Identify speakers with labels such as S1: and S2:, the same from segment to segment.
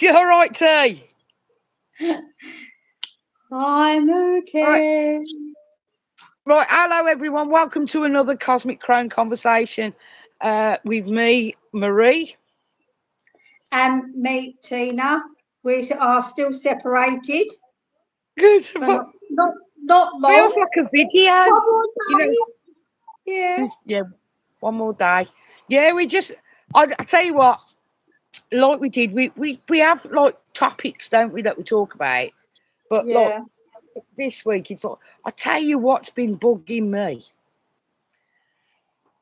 S1: You're all right, T.
S2: I'm
S1: Right,
S2: okay.
S1: right. Hello, everyone. Welcome to another Cosmic Crone conversation with me, Marie.
S2: And me, Tina, we are still separated
S1: Good.
S2: for not
S1: Feels
S2: long.
S1: like a video.
S2: One more
S1: You know,
S2: day. Yeah.
S1: yeah, one more day. Yeah, I tell you what, like we did, we have like topics, don't we, that we talk about. But like
S2: Yeah.
S1: this week, it's like, I tell you what's been bugging me.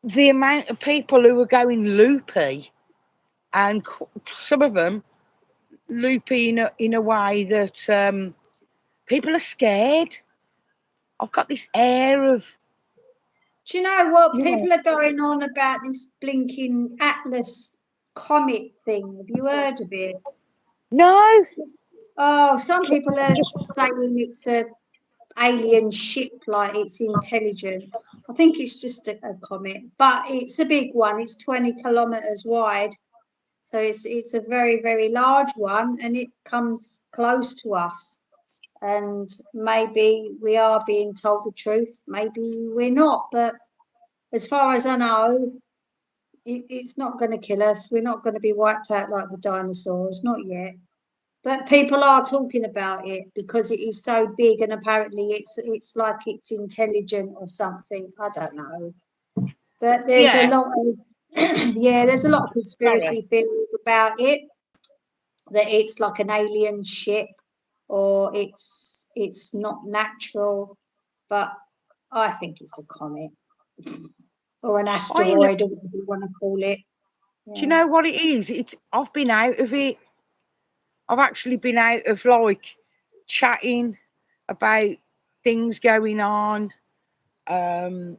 S1: The amount of people who are going loopy, and some of them loopy in a way that people are scared. I've got this air of,
S2: Do you know what?
S1: you know,
S2: People are going on about this blinking Atlas comet thing. Have you heard of it?
S1: no,
S2: Oh, some people are saying it's a alien ship, like it's intelligent. I think it's just a comet, but it's a big one. It's 20 kilometers wide. So it's a very, very large one, and it comes close to us. And maybe we are being told the truth, maybe we're not. But as far as I know, it's not going to kill us. We're not going to be wiped out like the dinosaurs, not yet. But people are talking about it because it is so big, and apparently it's like it's intelligent or something. I don't know. But there's a
S1: yeah,
S2: lot of yeah, there's a lot of
S1: sorry.
S2: conspiracy theories about it, that it's like an alien ship or it's not natural, but I think it's a comet or an
S1: I, do
S2: asteroid or whatever you want to call it.
S1: you
S2: Yeah.
S1: know what it is? I've been out of it. I've actually been out of like chatting about things going on. Um,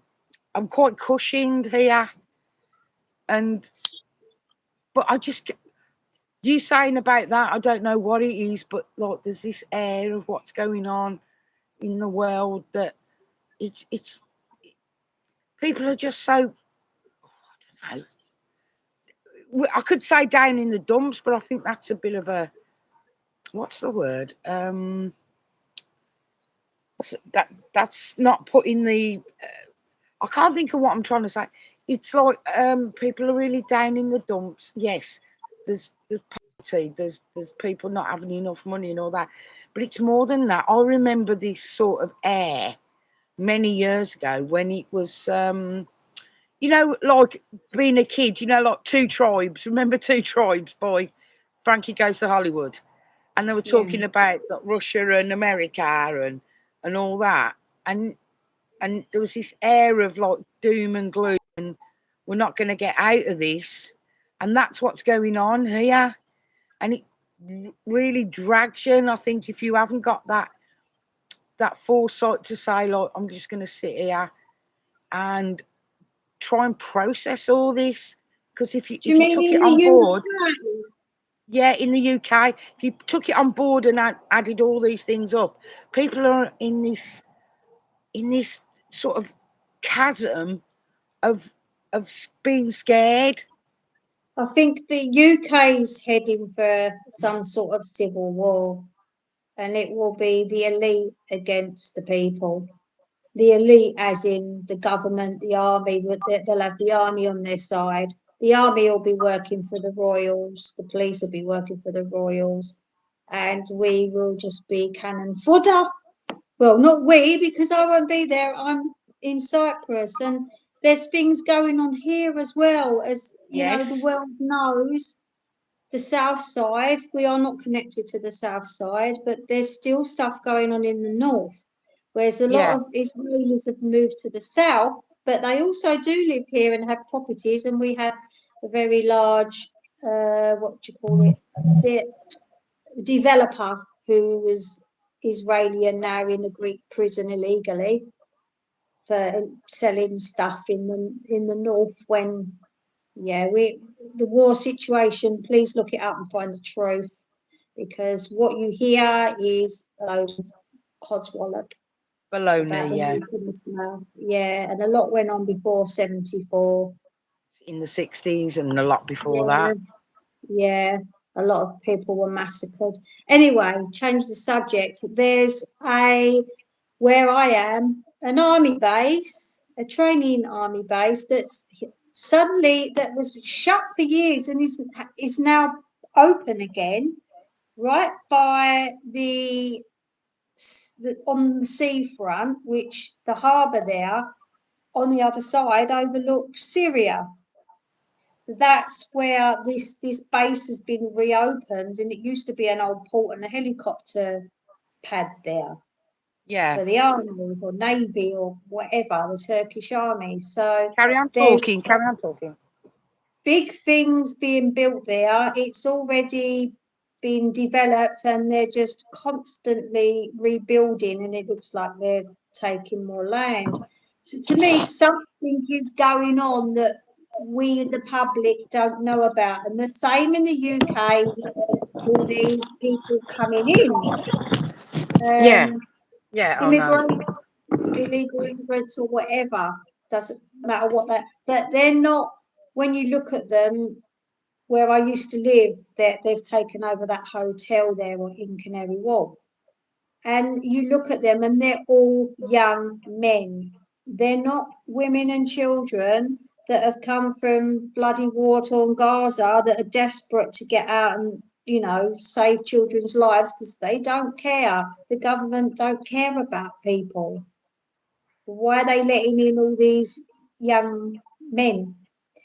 S1: I'm quite cushioned here, and but I just you saying about that, I don't know what it is, but like there's this air of what's going on in the world that it's people are just so, I don't know. I could say down in the dumps, but I think that's a bit of a, what's the word? That's not putting the. I can't think of what I'm trying to say. It's like people are really down in the dumps. Yes, there's poverty, there's people not having enough money and all that, but it's more than that. I remember this sort of air many years ago when it was like being a kid, like Two Tribes. Remember Two Tribes by Frankie Goes to Hollywood? And they were
S2: Yeah.
S1: talking about like, Russia and America and all that. And there was this air of like doom and gloom. We're not going to get out of this. And that's what's going on here. And it really drags you. And I think if you haven't got that foresight to say, like, I'm just going to sit here and try and process all this, because if you
S2: Do you
S1: if you
S2: mean
S1: took
S2: in
S1: it
S2: the
S1: on board,
S2: UK?
S1: yeah, in the UK, if you took it on board and added all these things up, people are in this sort of chasm of being scared.
S2: I think the UK is heading for some sort of civil war, and it will be the elite against the people. The elite, as in the government, the army, they'll have the army on their side. The army will be working for the royals, the police will be working for the royals, and we will just be cannon fodder. Well, not we, because I won't be there. I'm in Cyprus, and there's things going on here as well. As you know, the
S1: Yes,
S2: world knows the south side. We are not connected to the south side, but there's still stuff going on in the north. Whereas a lot
S1: yeah,
S2: of Israelis have moved to the south, but they also do live here and have properties, and we have a very large, what do you call it, developer who was Israeli and now in a Greek prison illegally for selling stuff in the north. When we the war situation, please look it up and find the truth, because what you hear is a load of codswallop about
S1: baloney.
S2: the
S1: Yeah,
S2: north and the south. Yeah, and a lot went on before 74.
S1: in the 60s and a lot before
S2: Yeah,
S1: that.
S2: yeah. a lot of people were massacred. Anyway, change the subject. There's where I am, an army base, a training army base that's suddenly that was shut for years and is now open again, right by on the seafront, which the harbour there on the other side overlooks Syria. So that's where this base has been reopened, and it used to be an old port and a helicopter pad there
S1: Yeah.
S2: for the army or navy or whatever, the Turkish army. So
S1: Carry on
S2: there's
S1: talking. Carry on talking.
S2: big things being built there. It's already been developed, and they're just constantly rebuilding, and it looks like they're taking more land. So to me, something is going on that we, the public, don't know about. And the same in the UK with all these people coming in,
S1: Yeah.
S2: um,
S1: Yeah. Oh no.
S2: immigrants, illegal immigrants, or whatever. Doesn't matter what that, but they're not. When you look at them, where I used to live, they've taken over that hotel there in Canary Wharf. And you look at them and they're all young men. They're not women and children that have come from bloody war torn Gaza that are desperate to get out and, save children's lives because they don't care. The government don't care about people. Why are they letting in all these young men?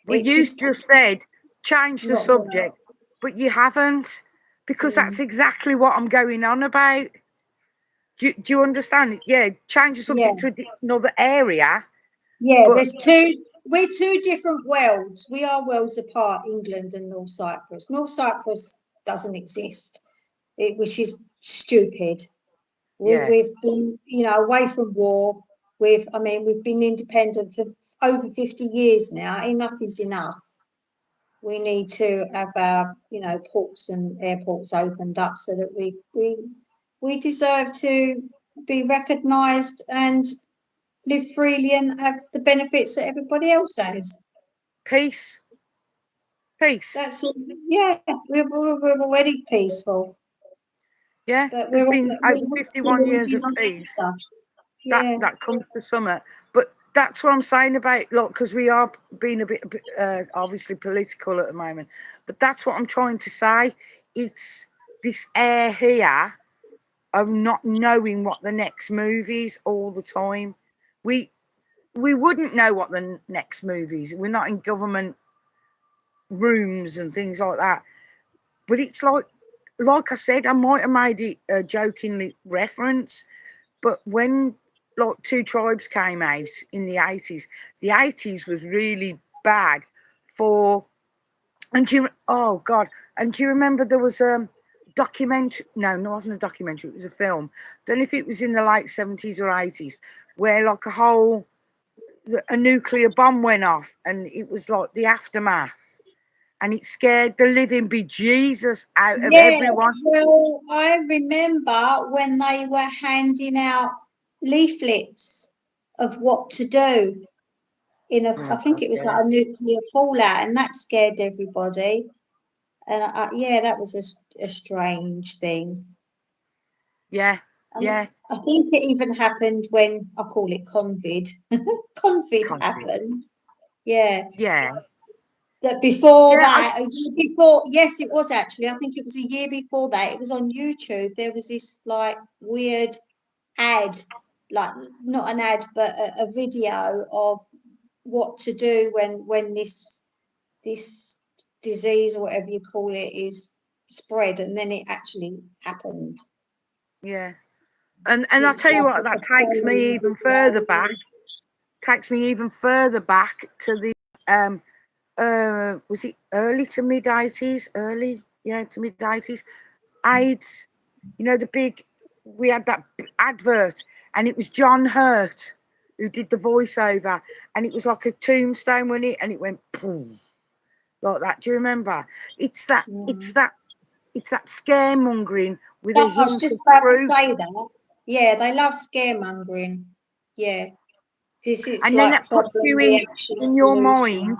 S1: Well,
S2: It
S1: you
S2: just,
S1: just said
S2: it's
S1: change the
S2: not right.
S1: subject, but you haven't, because that's
S2: Mm.
S1: exactly what I'm going on about. Do you understand? Yeah, change the
S2: Yeah.
S1: subject to another area,
S2: Yeah,
S1: but
S2: we're two different worlds. We are worlds apart, England and North Cyprus. North Cyprus doesn't exist, which is stupid.
S1: yeah,
S2: We've been, away from war. We've been independent for over 50 years now. Enough is enough. We need to have our, ports and airports opened up so that we deserve to be recognised and live freely and have the benefits that everybody else has.
S1: peace, peace.
S2: That's all. Yeah, we're already peaceful,
S1: Yeah,
S2: but
S1: there's been over
S2: we're still
S1: 51
S2: all
S1: years of
S2: young
S1: peace.
S2: stuff.
S1: That
S2: Yeah,
S1: that comes to summer, but that's what I'm saying about, look, because we are being a bit obviously political at the moment. But that's what I'm trying to say. It's this air here of not knowing what the next move is all the time. We we wouldn't know what the next move is. We're not in government rooms and things like that. But it's like I said, I might have made it a jokingly reference, but when like Two Tribes came out in the 80s was really bad for. And oh God, and do you remember there was a documentary? No, it wasn't a documentary. It was a film. Don't know if it was in the late 70s or 80s, where like a nuclear bomb went off, and it was like the aftermath, and it scared the living bejesus out of
S2: yeah.
S1: everyone.
S2: Well, I remember when they were handing out leaflets of what to do I
S1: Oh
S2: think
S1: God,
S2: it was
S1: yeah,
S2: like a nuclear fallout, and that scared everybody. And yeah, that was a strange thing.
S1: yeah,
S2: And
S1: yeah,
S2: I think it even happened when I call it COVID. COVID
S1: conflict.
S2: happened. Yeah.
S1: Yeah,
S2: That before
S1: yeah,
S2: that, a year before, yes, it was actually. I think it was a year before that. It was on YouTube. There was this like weird ad, like not an ad, but a video of what to do when this disease or whatever you call it is spread, and then it actually happened.
S1: yeah. And I'll
S2: Looks
S1: tell you
S2: like
S1: what,
S2: a
S1: that takes me
S2: following
S1: even further back.
S2: video.
S1: To the was it early to mid 80s? Early, yeah, to mid 80s. AIDS. The big, we had that advert, and it was John Hurt who did the voiceover, and it was like a tombstone, wasn't it? And it went boom, like that. Do you remember? It's that, it's
S2: Mm.
S1: that, it's that scaremongering with a
S2: I was
S1: hint
S2: just
S1: of
S2: about to
S1: truth.
S2: say that. Yeah, they love scaremongering. Yeah, this is
S1: And then
S2: like
S1: that puts
S2: problem,
S1: you
S2: reaction,
S1: in your
S2: solution.
S1: mind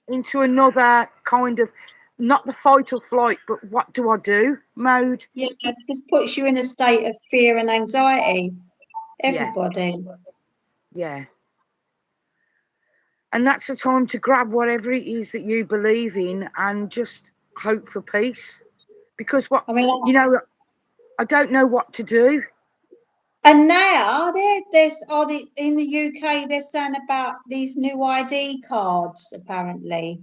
S1: into another kind of. not the fight or flight, but what do I do mode.
S2: Yeah, it just puts you in a state of fear and anxiety.
S1: Yeah,
S2: Everybody.
S1: yeah. And that's the time to grab whatever it is that you believe in and just hope for peace. Because
S2: I mean,
S1: you know, I don't know what to do.
S2: and now in the UK they're saying about these new ID cards apparently.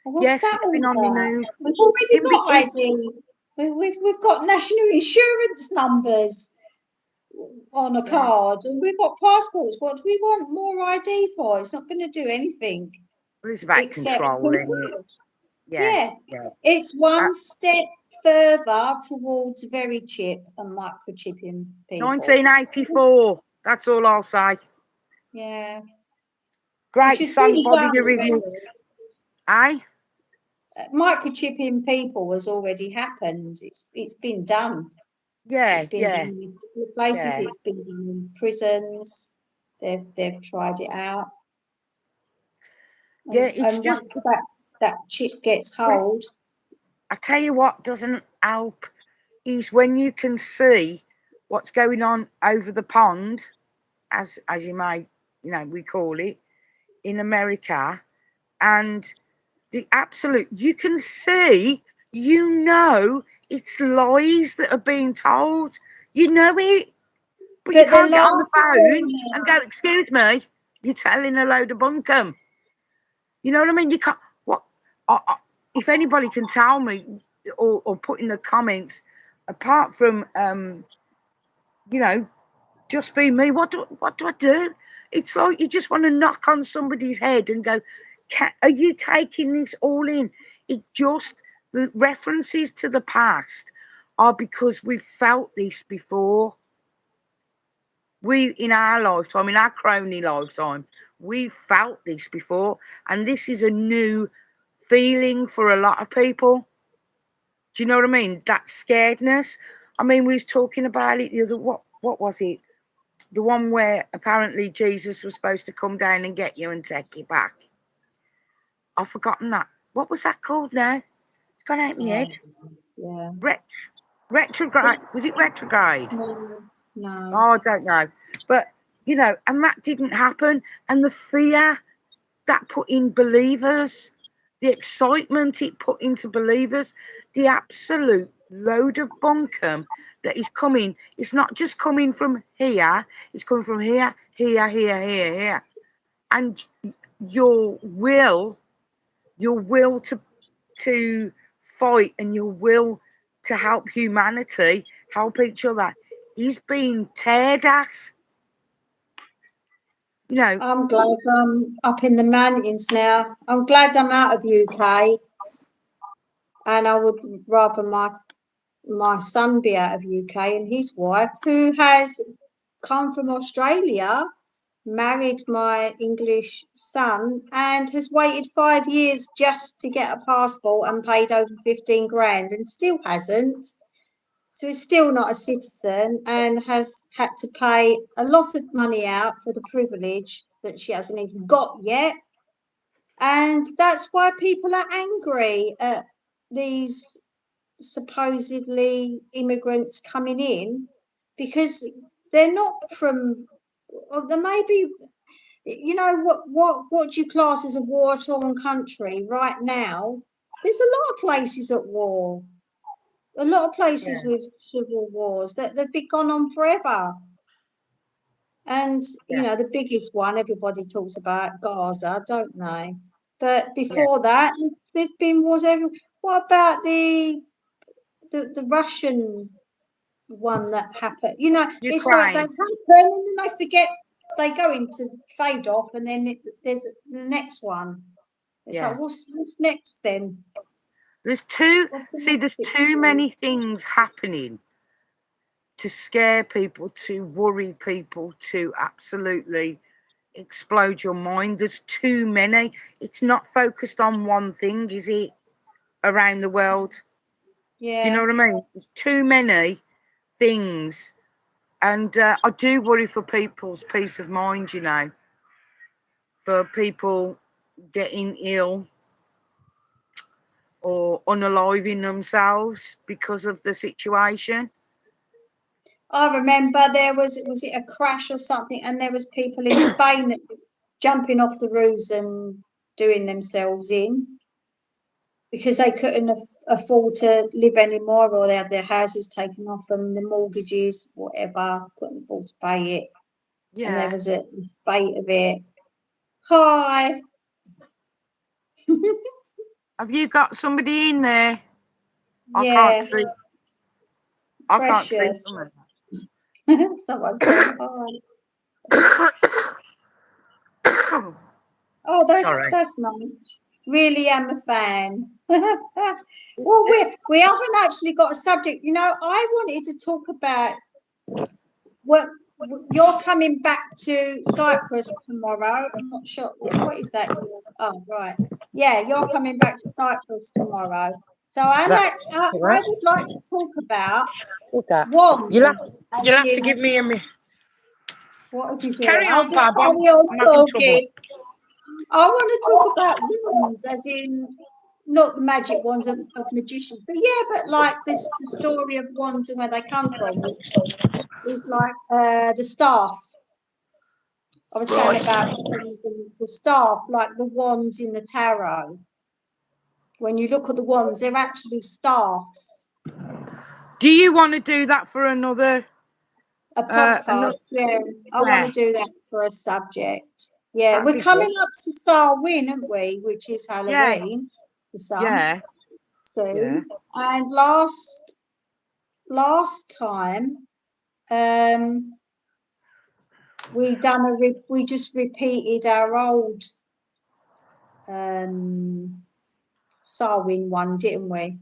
S2: Well, what's
S1: Yes,
S2: that
S1: it's
S2: all
S1: been on the
S2: about?
S1: news.
S2: We've already
S1: It,
S2: got
S1: it,
S2: ID. We've got national insurance numbers on a
S1: yeah,
S2: card, and we've got passports. What do we want more ID for? It's not going to do anything
S1: well, it's about
S2: except
S1: controlling it. Yeah,
S2: yeah,
S1: yeah.
S2: it's
S1: Uh,
S2: one step further towards very chip and microchipping people.
S1: 1984. That's all I'll say.
S2: Yeah, which
S1: Great
S2: has
S1: song,
S2: been
S1: Bobby
S2: done
S1: the
S2: already.
S1: Rhythmics. Aye?
S2: Microchipping people has already happened. It's been done. It's
S1: Yeah,
S2: been done
S1: yeah,
S2: in a couple of places.
S1: yeah.
S2: It's been done in prisons. They've tried it out,
S1: Yeah, it's
S2: and
S1: just,
S2: once that chip gets
S1: well,
S2: hold,
S1: I tell you what doesn't help is when you can see what's going on over the pond, as you may, we call it, in America, and the absolute, you can see, it's lies that are being told. You know it, but you
S2: but they're
S1: can't get on the phone
S2: laughing.
S1: and go, excuse me, you're telling a load of bunkum. You know what I mean? You can't, what, if anybody can tell me or put in the comments, apart from, you know, just be me, what do I do? It's like you just want to knock on somebody's head and go, are you taking this all in? It just, the references to the past are because we've felt this before. We, in our lifetime, in our crony lifetime, we felt this before, and this is a new feeling for a lot of people. Do you know what I mean? That scaredness. I mean, we was talking about it the other. What was it? The one where apparently Jesus was supposed to come down and get you and take you back. I've forgotten that. What was that called now? It's gone out my head.
S2: Oh, yeah.
S1: Ret- retrograde. Was it retrograde?
S2: No, no.
S1: Oh, I don't know. But, and that didn't happen. And the fear that put in believers, the excitement it put into believers, the absolute load of bunkum that is coming. It's not just coming from here, it's coming from here, here, here, here, here. And your will, your will to fight and your will to help humanity, help each other, is being teared at. You know,
S2: I'm glad I'm up in the mountains now. I'm glad I'm out of UK, and I would rather my son be out of UK and his wife, who has come from Australia, married my English son, and has waited 5 years just to get a passport and paid over 15 grand and still hasn't. So he's still not a citizen and has had to pay a lot of money out for the privilege that she hasn't even got yet. And that's why people are angry at these supposedly immigrants coming in, because they're not from, or they may be, what do you class as a war-torn country right now? There's a lot of places at war, a lot of places
S1: yeah,
S2: with civil wars that they've been gone on forever. And
S1: yeah,
S2: the biggest one everybody talks about, Gaza, don't they? But
S1: yeah.
S2: before that, there's been wars everywhere. What about the Russian one that happened? It's like they
S1: Ukraine.
S2: happen and then they forget, they go into fade off, and then there's the next one. It's like,
S1: Yeah.
S2: what's next then? What's the
S1: There's
S2: next
S1: too
S2: experience?
S1: many things happening to scare people, to worry people, to absolutely explode your mind. There's too many. It's not focused on one thing, is it? Around the world. Do you know
S2: Yeah.
S1: what I mean? There's too many things. And I do worry for people's peace of mind, for people getting ill or unaliving themselves because of the situation.
S2: I remember there was it a crash or something, and there was people in Spain that were jumping off the roofs and doing themselves in because they couldn't afford to live anymore, or they had their houses taken off them, the mortgages, whatever, couldn't afford to pay it. And there
S1: Yeah.
S2: was a spate of it. Hi.
S1: Have you got somebody in there? I can't
S2: Yeah,
S1: see. I can't see
S2: precious.
S1: someone.
S2: Someone said hi. Oh,
S1: Sorry.
S2: that's nice. Really am a fan. Well, we haven't actually got a subject. You know, I wanted to talk about what you're coming back to Cyprus tomorrow. I'm not sure. What is that? Oh, right. Yeah, you're coming back to Cyprus tomorrow. So
S1: That's
S2: I
S1: correct.
S2: would like to talk about
S1: Look at.
S2: wands, as
S1: You'll have to give
S2: in,
S1: me a minute.
S2: what are you doing?
S1: Carry
S2: I'll
S1: on,
S2: just
S1: Bob.
S2: carry on
S1: I'm having trouble.
S2: talking. I want to talk about wands, as in not the magic wands of magicians, but yeah, but like this the story of wands and where they come from, which is like the staff. I was saying
S1: Right.
S2: about the staff, like the wands in the tarot. When you look at the wands, they're actually staffs.
S1: Do you want to do that for another?
S2: A podcast,
S1: Another?
S2: yeah. I want
S1: Yeah,
S2: to do that for a subject. Yeah,
S1: that'd
S2: we're
S1: be good.
S2: coming up to Samhain, aren't we? Which is
S1: Yeah,
S2: Halloween, the sun.
S1: yeah, yeah.
S2: Soon. And last time, we just repeated our old Sarwin one, didn't we?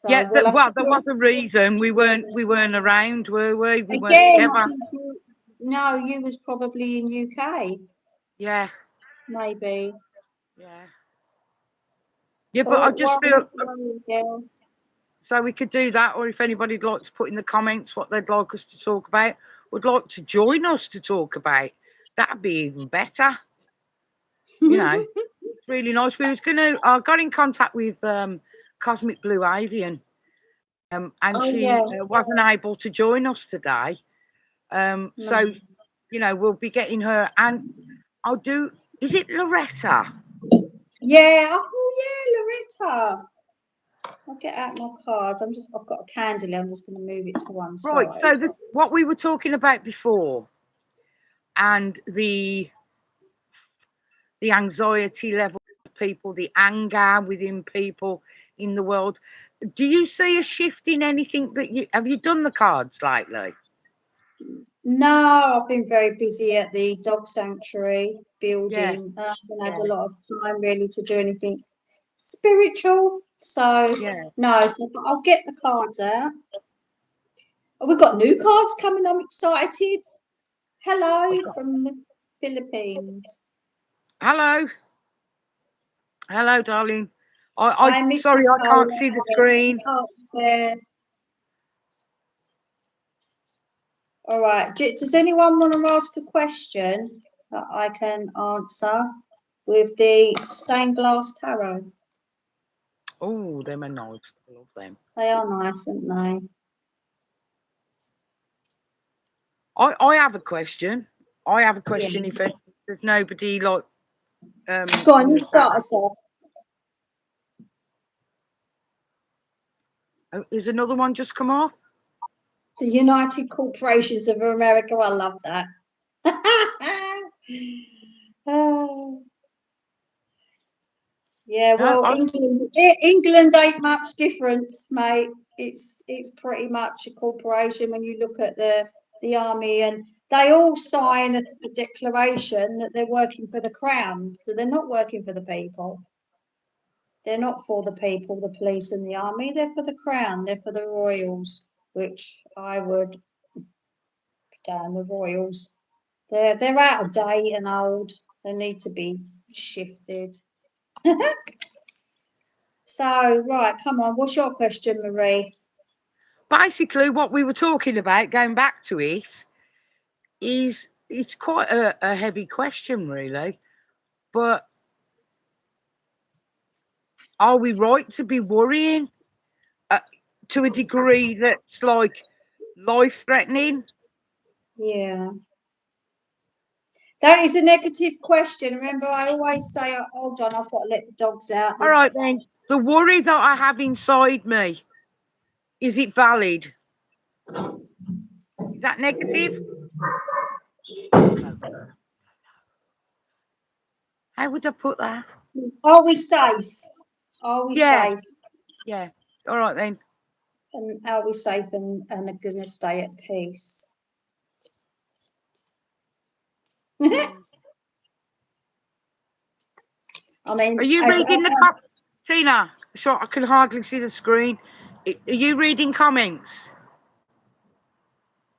S1: Yeah,
S2: So we'll have to
S1: well, there was a reason we weren't around, were we? We weren't
S2: again. I
S1: together.
S2: think no, you was probably in UK,
S1: Yeah,
S2: maybe.
S1: yeah, yeah. But
S2: Oh,
S1: I just feel
S2: girl.
S1: so we could do that, or if anybody'd like to put in the comments what they'd like us to talk about, would like to join us to talk about, that'd be even better. You know, it's really nice. We was gonna. I got in contact with Cosmic Blue Avian, and
S2: Oh
S1: she
S2: yeah.
S1: wasn't able to join us today.
S2: No.
S1: So we'll be getting her, and I'll do. Is it Loretta?
S2: Yeah. Oh yeah, Loretta. I'll get out my cards. I've got a candle. I'm just going to move it to one
S1: Right.
S2: side.
S1: So what we were talking about before, and the anxiety level of people, the anger within people in the world. Do you see a shift in anything that you have you done the cards lately?
S2: No, I've been very busy at the dog sanctuary
S1: Yeah,
S2: building. I haven't had
S1: yeah,
S2: a lot of time really to do anything spiritual. So
S1: yeah.
S2: no, so I'll get the cards out. Oh, we've got new cards coming. I'm excited. Hello from the Philippines.
S1: Hello, hello, darling. I
S2: Hi, Mr.
S1: sorry, I can't
S2: Cole.
S1: see the screen.
S2: Oh, there. All right. Does anyone want to ask a question that I can answer with the stained glass tarot?
S1: Oh, them are nice. I love them.
S2: They are nice, aren't they?
S1: I have a question. I have a
S2: Yeah.
S1: question. If there's nobody like
S2: Go on,
S1: in
S2: you
S1: the chat,
S2: start us off.
S1: is another one just come off?
S2: The United Corporations of America. I love that. Oh, yeah,
S1: No,
S2: well, England ain't much difference, mate. It's pretty much a corporation when you look at the army, and they all sign a declaration that they're working for the crown. So they're not working for the people. They're not for the people, the police and the army. They're for the crown. They're for the royals, which I would down the royals. They're out of date and old. They need to be shifted. So, right, come on. What's your question, Marie?
S1: basically what we were talking about, going back to it, is it's quite a heavy question, really. But are we right to be worrying uh, to a degree that's like life threatening?
S2: Yeah. That is a negative question. Remember, I always say, hold on, I've got to let the dogs out.
S1: All right then. The worry that I have inside me, is it valid? Is that negative? How would I put that?
S2: Are we safe? Are we
S1: Yeah,
S2: safe?
S1: yeah. All right then.
S2: And are we safe and are going to stay at peace?
S1: Mm.
S2: I mean,
S1: Are you
S2: as
S1: reading the Tina? So I can hardly see the screen. Are you reading comments?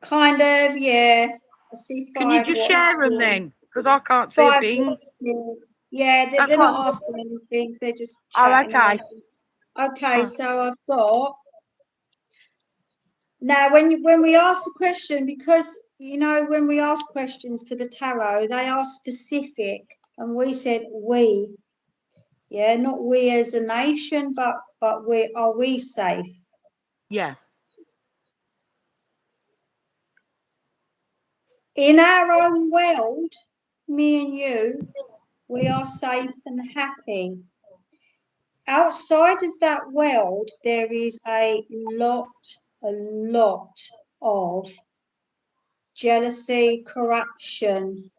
S2: kind of, yeah. I see
S1: Can you
S2: five
S1: just share them
S2: watching.
S1: then? Because I can't see a
S2: Five
S1: thing.
S2: watching. Yeah,
S1: That's
S2: they're
S1: what.
S2: not asking anything. They're just
S1: Oh,
S2: chatting away.
S1: okay.
S2: Okay,
S1: Oh,
S2: so I've got now when we ask the question, because when we ask questions to the tarot, they are specific, and we said we, yeah, not we as a nation, but we safe?
S1: yeah.
S2: In our own world, me and you, we are safe and happy. Outside of that world, there is a lot of jealousy, corruption,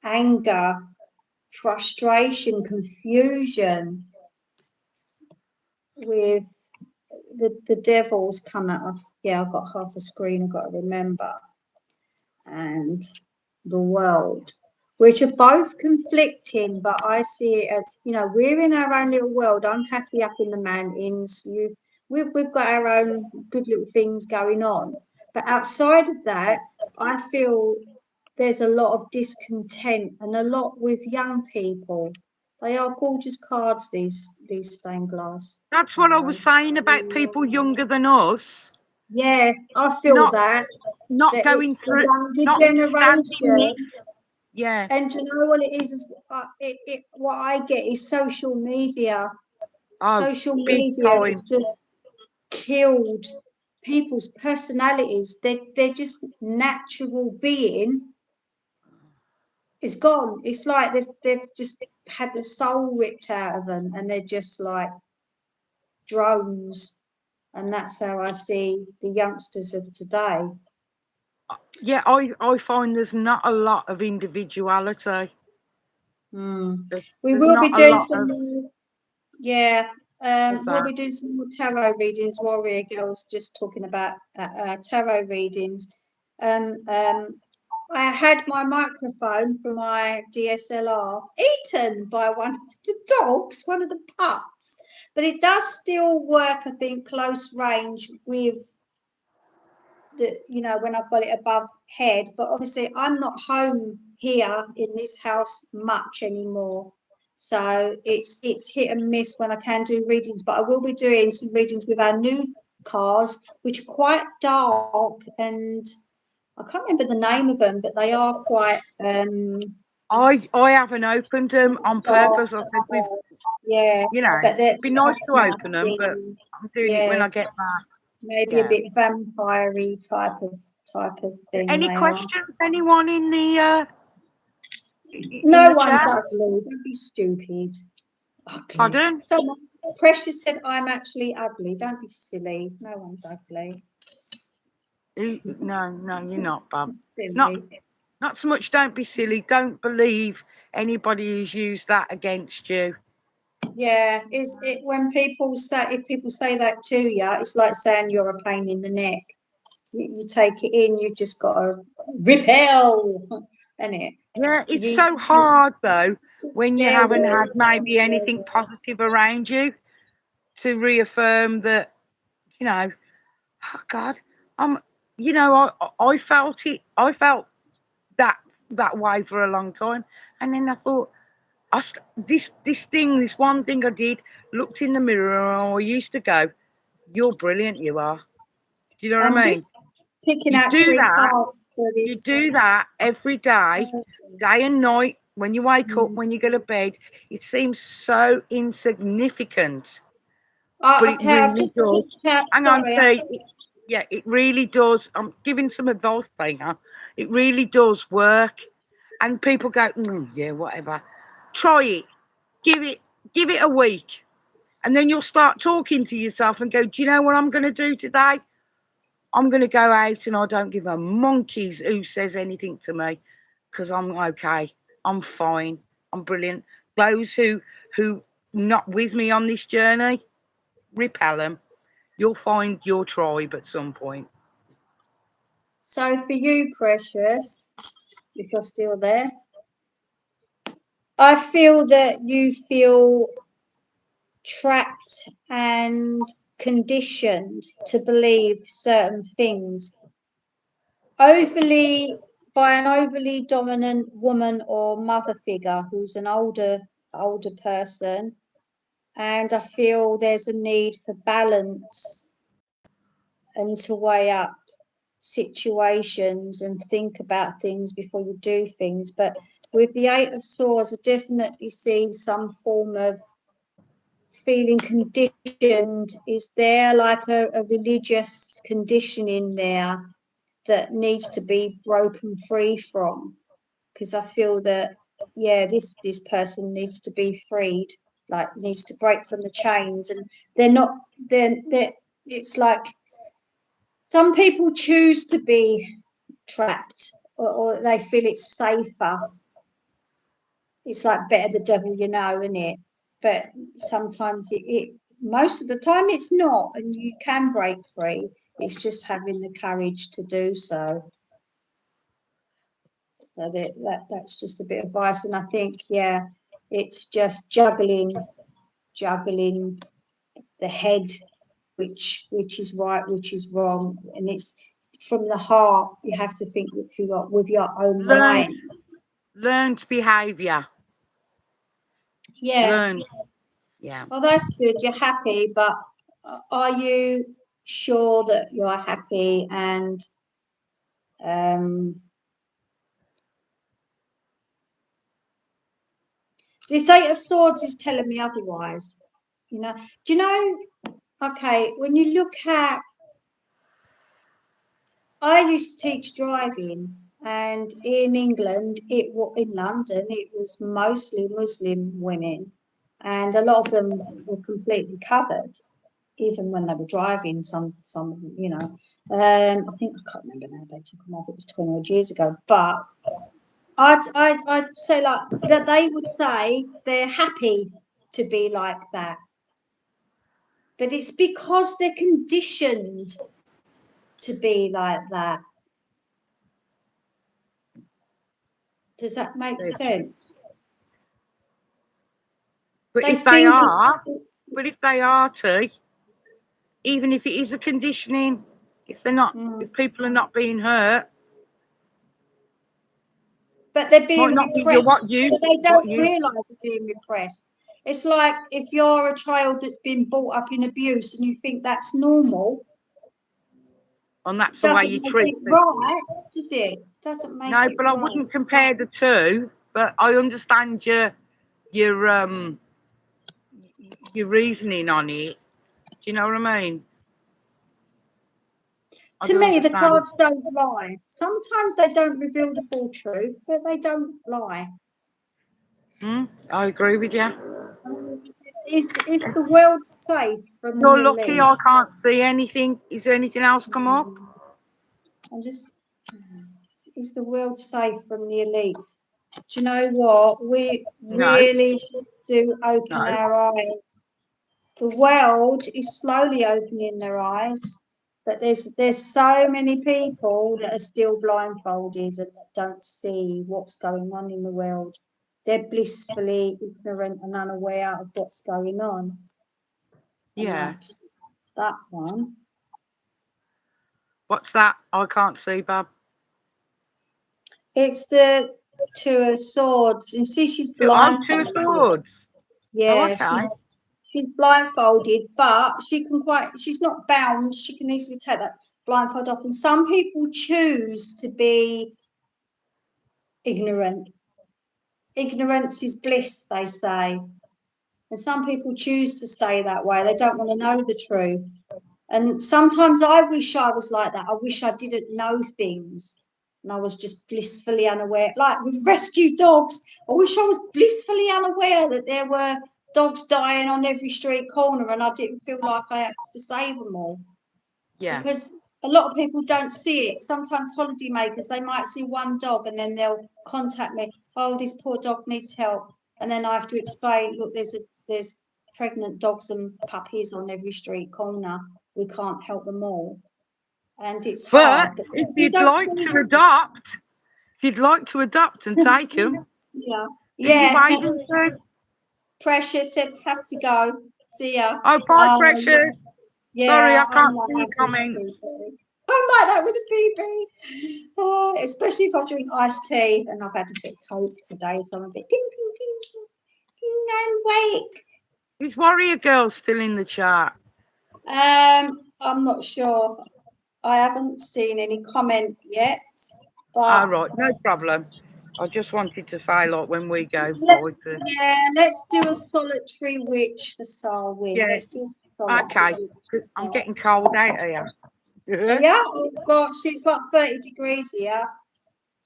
S2: anger, frustration, confusion with the devil's come out. Yeah, I've got half a screen I've got to remember. And the world, which are both conflicting, but I see it as, we're in our own little world. I'm happy up in the mountains. We've got our own good little things going on. But outside of that, I feel there's a lot of discontent and a lot with young people. They are gorgeous cards, these stained glass
S1: That's what I
S2: tarot.
S1: was saying about people younger than us
S2: Yeah, I feel
S1: not
S2: that
S1: going
S2: it's the
S1: through,
S2: younger
S1: not understanding it.
S2: generation.
S1: Yeah.
S2: And you know what it is what I get is social media.
S1: Oh,
S2: Social
S1: big
S2: media has
S1: time.
S2: just killed people's personalities. They're just natural being is gone. It's like they've just had the soul ripped out of them, and they're just like drones. And that's how I see the youngsters of today.
S1: Yeah, I find there's not a lot of individuality.
S2: Mm.
S1: There's,
S2: We
S1: there's
S2: will be
S1: not a
S2: doing
S1: lot
S2: some
S1: of
S2: more, yeah. We'll
S1: that.
S2: be doing some more tarot readings. Warrior Girls just talking about tarot readings. I had my microphone for my DSLR eaten by one of the dogs, one of the pups, but it does still work. I think close range with when I've got it above head. But obviously I'm not home here in this house much anymore, so it's hit and miss when I can do readings. But I will be doing some readings with our new cars, which are quite dark, and I can't remember the name of them, but they are quite
S1: I haven't opened them on
S2: dark
S1: purpose. I said we've,
S2: cards. Yeah, but they're
S1: it'd be nice
S2: that's
S1: to
S2: my
S1: open them, but
S2: thing.
S1: I'm doing it when
S2: Yeah,
S1: I get back.
S2: maybe a
S1: Yeah.
S2: bit vampire-y type of thing
S1: Any
S2: they are.
S1: questions? Anyone in
S2: No
S1: the
S2: one's
S1: chat?
S2: ugly. Don't be stupid. Ugly.
S1: Pardon?
S2: Someone Precious said I'm actually ugly. Don't be silly. No one's ugly.
S1: No, no, you're not, Bob. Not
S2: Silly.
S1: not so much. Don't be silly. Don't believe anybody who's used that against you.
S2: Yeah, is it when people say that to you, it's like saying you're a pain in the neck. You take it in, you just got to repel, isn't it?
S1: Yeah, it's
S2: You,
S1: so hard though
S2: it's
S1: when you
S2: their
S1: haven't had
S2: world.
S1: maybe anything positive around you to reaffirm that, you know, oh God, I'm, I felt it. I felt that that way for a long time, and then I thought, this one thing I did, looked in the mirror, and I used to go, "You're brilliant, you are." Do you know what
S2: I'm
S1: I
S2: just
S1: mean?
S2: picking
S1: You
S2: out
S1: do
S2: three
S1: that.
S2: cards for
S1: You
S2: this.
S1: do that every day, day and night, When you wake up, when you go to bed, it seems so insignificant, but it
S2: Okay, I've
S1: really
S2: just
S1: does.
S2: looked at.
S1: Hang on,
S2: Sorry,
S1: see, yeah, it really does. I'm giving some advice there. It really does work, and people go, yeah, whatever. Try it. Give it, give it a week, and then you'll start talking to yourself and go, do you know what I'm going to do today? I'm going to go out and I don't give a monkey's who says anything to me because I'm okay. I'm fine. I'm brilliant. Those who not with me on this journey, repel them. You'll find your tribe at some point.
S2: so for you, Precious, if you're still there, I feel that you feel trapped and conditioned to believe certain things overly by an overly dominant woman or mother figure who's an older person, and I feel there's a need for balance and to weigh up situations and think about things before you do things. But with the Eight of Swords, I definitely see some form of feeling conditioned. Is there like a religious conditioning there that needs to be broken free from? Because I feel that, yeah, this person needs to be freed, like needs to break from the chains, and they're not. They're it's like some people choose to be trapped, or they feel it's safer. It's like better the devil you know, isn't it? But sometimes most of the time it's not, and you can break free. It's just having the courage to do so. So that's just a bit of advice, and I think, yeah, it's just juggling the head, which is right, which is wrong, and it's from the heart. You have to think with your own
S1: Learn,
S2: mind.
S1: learned behaviour.
S2: Yeah.
S1: Learn. Yeah.
S2: Well, that's good. You're happy, but are you sure that you're happy? And um, this Eight of Swords is telling me otherwise. Do you know? Okay, when you look at, I used to teach driving, and in England, in London, it was mostly Muslim women, and a lot of them were completely covered, even when they were driving. Some, I think I can't remember now. They took them off. It was 20 odd years ago, but I'd say like that. They would say they're happy to be like that, but it's because they're conditioned to be like that. Does that make sense?
S1: But
S2: They
S1: if they
S2: think
S1: are, but if they are to, even if it is a conditioning, if they're not, if people are not being hurt,
S2: but they're being
S1: might not be your
S2: repressed, but they
S1: what
S2: don't
S1: you,
S2: realise they're being repressed. It's like if you're a child that's been brought up in abuse and you think that's normal,
S1: and that's the way
S2: doesn't
S1: you
S2: make
S1: treat
S2: it
S1: people.
S2: right, does it? Doesn't make
S1: No,
S2: it
S1: but I
S2: right.
S1: wouldn't compare the two. But I understand your your reasoning on it. Do you know what I mean? I
S2: To
S1: do
S2: me, the
S1: understand.
S2: cards don't lie. Sometimes they don't reveal the full truth, but they don't lie.
S1: I agree with you.
S2: Is the world safe from the
S1: You're lucky
S2: elite?
S1: I can't see anything. Is there anything else come up?
S2: I'm just. Is the world safe from the elite? Do you know what? We
S1: No,
S2: really do open
S1: no.
S2: our eyes. The world is slowly opening their eyes, but there's so many people that are still blindfolded and that don't see what's going on in the world. They're blissfully ignorant and unaware of what's going on. And
S1: Yeah.
S2: that's that one.
S1: What's that? I can't see, Bob.
S2: It's the Two of Swords. You see, she's
S1: Oh, two
S2: blindfolded.
S1: swords. Oh,
S2: Yeah,
S1: okay.
S2: she's blindfolded, but she's not bound. She can easily take that blindfold off. And some people choose to be ignorant. ignorance is bliss, they say. And some people choose to stay that way. They don't want to know the truth. And sometimes I wish I was like that. I wish I didn't know things and I was just blissfully unaware. Like with rescue dogs, I wish I was blissfully unaware that there were dogs dying on every street corner and I didn't feel like I had to save them all.
S1: Yeah.
S2: Because a lot of people don't see it. Sometimes holiday makers, they might see one dog and then they'll contact me. Oh, this poor dog needs help, and then I have to explain. Look, there's pregnant dogs and puppies on every street corner. We can't help them all, and it's
S1: But
S2: hard. But
S1: if
S2: you
S1: you'd
S2: don't
S1: like
S2: see
S1: to
S2: it.
S1: adopt, if you'd like to adopt and take them,
S2: Yeah,
S1: are you
S2: yeah.
S1: waiting to?
S2: Precious said have to go. See ya.
S1: Oh, bye,
S2: Oh,
S1: Precious. Sorry,
S2: yeah,
S1: I
S2: I'm
S1: can't
S2: like
S1: see your
S2: that with
S1: comments.
S2: PB. I'm like that with the PB. Especially if I drink iced tea and I've had a bit of Coke today, so I'm a bit ping, ping, ping, ping, and wake.
S1: Is Warrior Girl still in the chat?
S2: I'm not sure. I haven't seen any comment yet,
S1: All
S2: but
S1: right, no problem. I just wanted to say, like, when we go
S2: let,
S1: by to.
S2: yeah, let's do a solitary witch for Salwyn.
S1: Yeah,
S2: Let's do a solitary
S1: okay.
S2: witch
S1: 'Cause
S2: for
S1: I'm
S2: Salwyn.
S1: getting cold out here.
S2: Yeah, oh gosh, it's like 30 degrees here.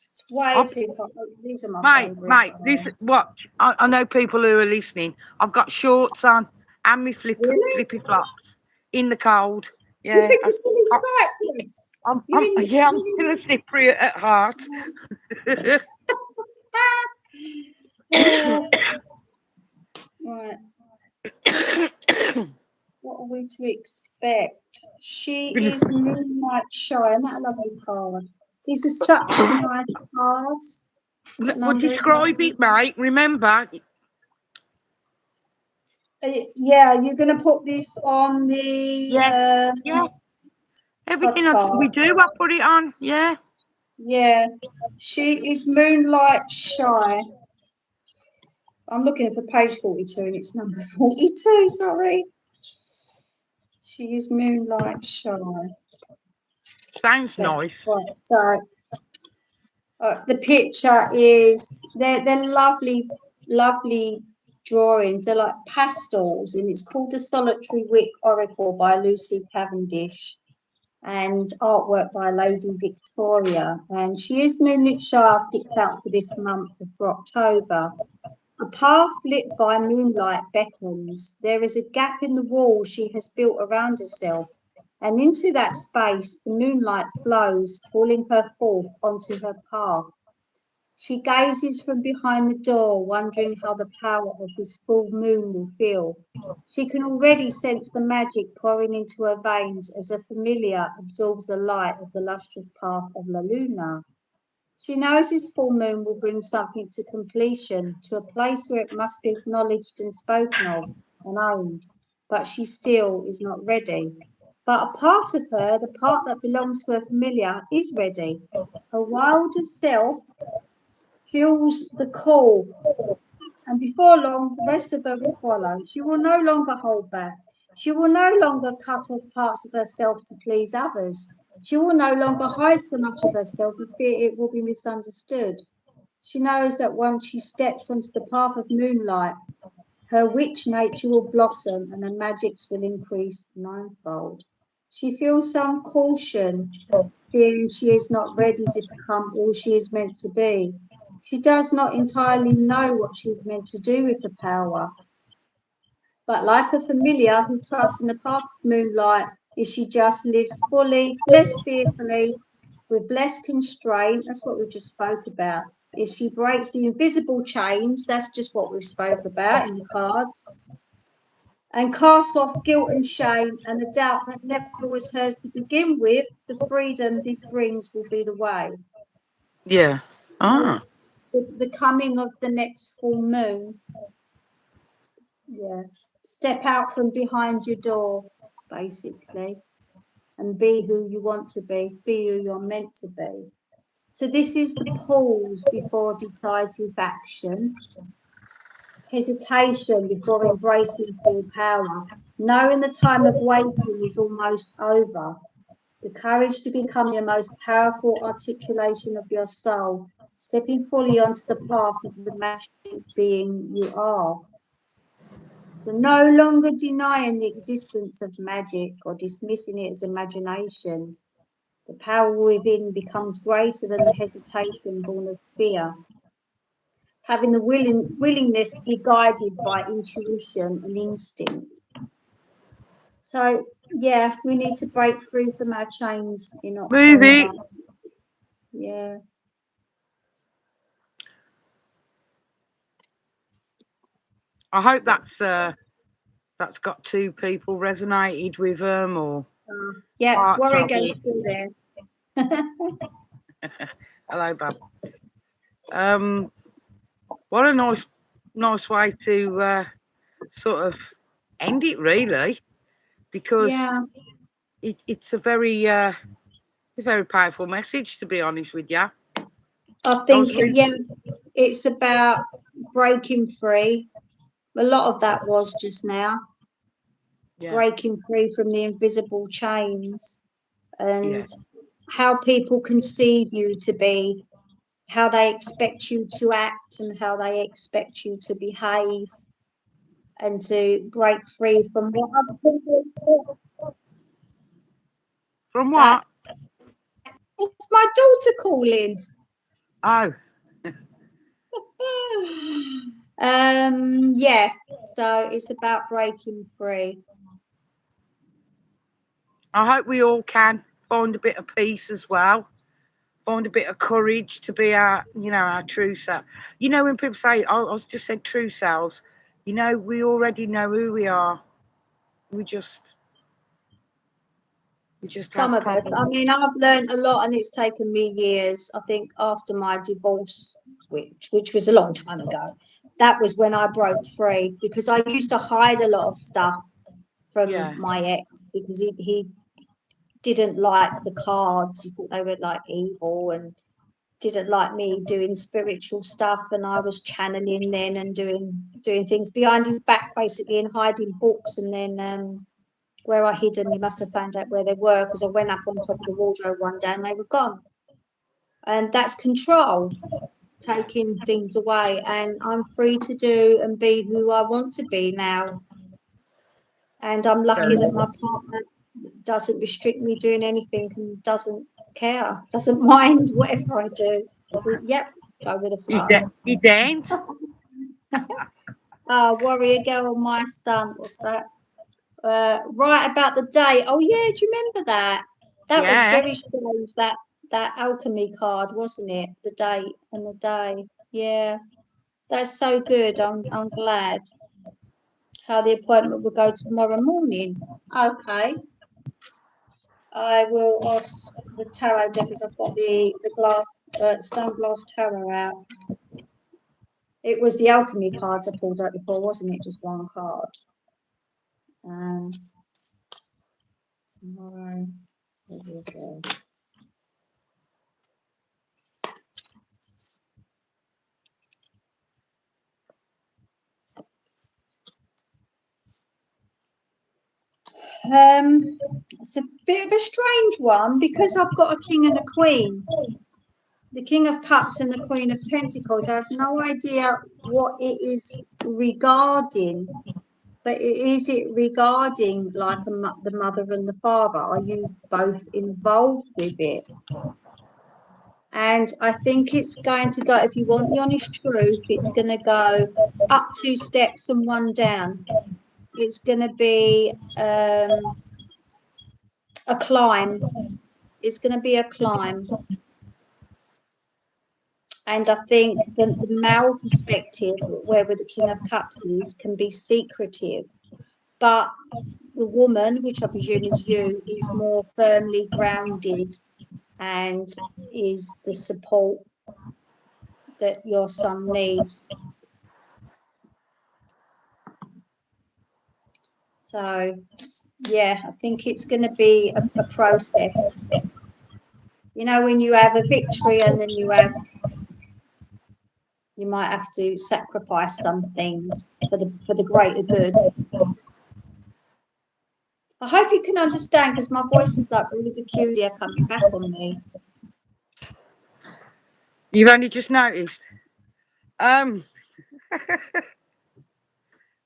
S2: It's way
S1: I've,
S2: too hot. Oh, these are my favourite.
S1: mate, this watch. I know people who are listening. I've got shorts on and my
S2: Really?
S1: flippy flops in the cold.
S2: You
S1: Yeah,
S2: think you're still in Cyprus? You're in.
S1: yeah, I'm still a Cypriot at heart.
S2: Oh, right. What are we to expect? She is Moonlight Shy, and that a lovely card. These are such nice cards. What
S1: Well,
S2: number is
S1: describe it, mate. Remember,
S2: it? Yeah, you're going to put this on the
S1: yeah, yeah. Everything we
S2: podcast.
S1: do, I put it on. Yeah.
S2: Yeah, she is Moonlight Shy. I'm looking for page 42 and it's number 42, sorry. She is Moonlight Shy.
S1: Sounds
S2: Yes,
S1: nice.
S2: right. So the picture is they're lovely, lovely drawings. They're like pastels, and it's called The Solitary Wick Oracle by Lucy Cavendish and artwork by Lady Victoria. And she is Moonlit Shy, picked out for this month for October. A path lit by moonlight beckons. There is a gap in the wall she has built around herself, and into that space the moonlight flows, calling her forth onto her path. She gazes from behind the door, wondering how the power of this full moon will feel. She can already sense the magic pouring into her veins as a familiar absorbs the light of the lustrous path of La Luna. She knows this full moon will bring something to completion, to a place where it must be acknowledged and spoken of and owned, but she still is not ready. But a part of her, the part that belongs to her familiar, is ready. Her wilder self feels the call, and before long, the rest of her will follow. She will no longer hold back. She will no longer cut off parts of herself to please others. She will no longer hide so much of herself for fear it will be misunderstood. She knows that once she steps onto the path of moonlight, her witch nature will blossom and her magics will increase ninefold. She feels some caution, fearing she is not ready to become all she is meant to be. She does not entirely know what she is meant to do with the power, but like a familiar who trusts in the path of moonlight, if she just lives fully, less fearfully, with less constraint, that's what we just spoke about. If she breaks the invisible chains, that's just what we spoke about in the cards, and casts off guilt and shame and the doubt that never was hers to begin with, the freedom this brings will be the way.
S1: Yeah.
S2: So
S1: Ah.
S2: the coming of the next full moon, yeah, step out from behind your door, basically, and be who you want to be who you're meant to be. So this is the pause before decisive action, hesitation before embracing full power, knowing the time of waiting is almost over, the courage to become your most powerful articulation of your soul, stepping fully onto the path of the magic being you are. So no longer denying the existence of magic or dismissing it as imagination. The power within becomes greater than the hesitation born of fear. Having the willingness to be guided by intuition and instinct. So yeah, we need to break free from our chains in
S1: Move
S2: October.
S1: it.
S2: Yeah.
S1: I hope
S2: Let's,
S1: that's got two people resonated with them or
S2: yeah,
S1: parts
S2: Warrior
S1: of
S2: Girl's
S1: it.
S2: still there.
S1: Hello, Bob. Um, what a nice way to sort of end it, really, because
S2: Yeah,
S1: it's a very powerful message. To be honest with you,
S2: I
S1: I was
S2: think,
S1: really,
S2: yeah, it's about breaking free. A lot of that was just now
S1: yeah,
S2: breaking free from the invisible chains
S1: yeah,
S2: and how people conceive you to be, how they expect you to act, and how they expect you to behave, and to break free from what other people
S1: from
S2: that.
S1: what?
S2: It's my daughter calling.
S1: Oh,
S2: Yeah, so it's about breaking free.
S1: I hope we all can find a bit of peace as well. Find a bit of courage to be our true self. When people say, "Oh, I was just said true selves," we already know who we are. We just, we just
S2: Some
S1: have
S2: of us. I
S1: problems.
S2: mean, I've learned a lot, and it's taken me years. I think after my divorce, which was a long time ago, that was when I broke free because I used to hide a lot of stuff from
S1: Yeah,
S2: my ex because he didn't like the cards. He thought they were like evil and didn't like me doing spiritual stuff, and I was channeling then and doing things behind his back basically and hiding books, and then where I hid them, he must have found out where they were because I went up on top of the wardrobe one day and they were gone. And that's control,
S1: yeah.
S2: taking things away. And I'm free to do and be who I want to be now. And I'm lucky
S1: Very
S2: that my
S1: good.
S2: partner doesn't restrict me doing anything and doesn't care, doesn't mind whatever I do. Yep, go with the flow.
S1: You daren't?
S2: Warrior girl, my son, what's that? Right about the day. Oh yeah, do you remember that? That was
S1: Yeah.
S2: very strange. That alchemy card, wasn't it? The date and the day. Yeah, that's so good. I'm glad. How the appointment will go tomorrow morning. Okay, I will ask the tarot deck as I've got the glass stone glass tarot out. It was the alchemy cards I pulled out before, wasn't it? Just one card. Um, tomorrow. There we go. It's a bit of a strange one because I've got a king and a queen. The King of Cups and the Queen of Pentacles. I have no idea what it is regarding, but is it regarding like the mother and the father? Are you both involved with it? And I think it's going to go, if you want the honest truth, it's going to go up 2 steps and one down. It's going to be a climb. It's going to be a climb. And I think the male perspective, where with the King of Cups is, can be secretive. But the woman, which I presume is you, is more firmly grounded and is the support that your son needs. So, yeah, I think it's going to be a process. You know, when you have a victory and then you might have to sacrifice some things for the greater good. I hope you can understand because my voice is like really peculiar coming back on me.
S1: You've only just noticed. Um,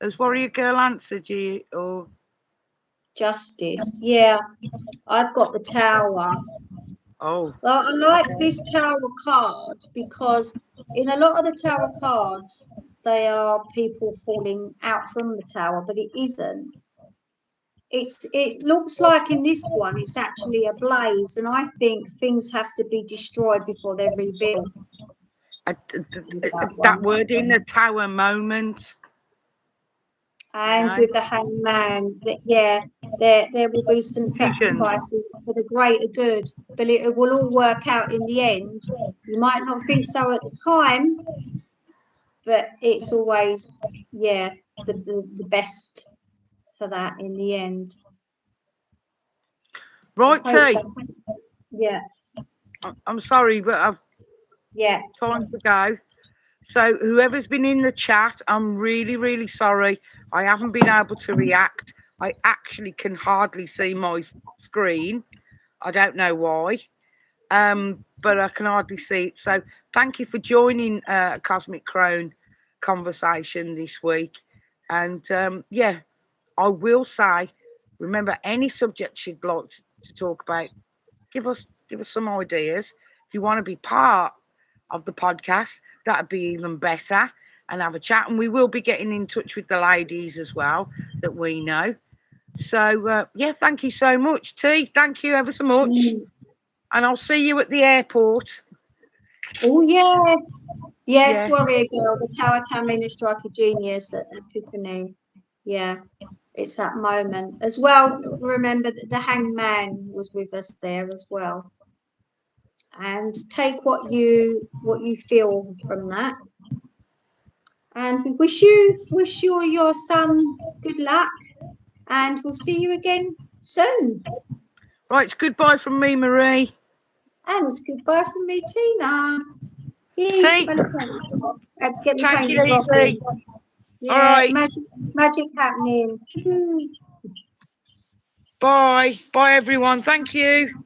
S1: Has Warrior Girl answered you? Or
S2: Justice. Yeah, I've got the tower.
S1: oh,
S2: Well, I like
S1: okay.
S2: this tower card because in a lot of the tower cards, they are people falling out from the tower, but it isn't. It looks like in this one it's actually a blaze, and I think things have to be destroyed before they're rebuilt with that
S1: That
S2: one.
S1: word in the tower moment, you
S2: And
S1: know,
S2: with the hangman, that yeah, there will be some
S1: vision.
S2: sacrifices for the greater good, but it will all work out in the end. You might not think so at the time, but it's always yeah the best for that in the end. I
S1: Right,
S2: hope
S1: T.
S2: that yeah,
S1: I'm sorry, but I've
S2: yeah.
S1: time to go. So whoever's been in the chat, I'm really, really sorry. I haven't been able to react. I actually can hardly see my screen. I don't know why. But I can hardly see it. So thank you for joining Cosmic Crone conversation this week. And yeah, I will say, remember any subject you'd like to talk about, give us some ideas. If you want to be part of the podcast, that'd be even better. And have a chat. And we will be getting in touch with the ladies as well that we know. So yeah, thank you so much, T. Thank you ever so much.
S2: Mm.
S1: And I'll see you at the airport.
S2: Oh yeah, yes,
S1: Yeah.
S2: Warrior Girl, the Tower came in and strike a genius at Epiphany. Yeah, it's that moment as well. Remember that the hangman was with us there as well. And take what you feel from that. And we wish you or your son good luck, and we'll see you again soon.
S1: Right, it's goodbye from me, Marie.
S2: And it's goodbye from me, Tina. Yes,
S1: T,
S2: let's get the
S1: take
S2: painted
S1: it
S2: rock
S1: easy.
S2: in.
S1: All
S2: Yeah,
S1: right.
S2: magic happening.
S1: Bye. Bye, everyone. Thank you.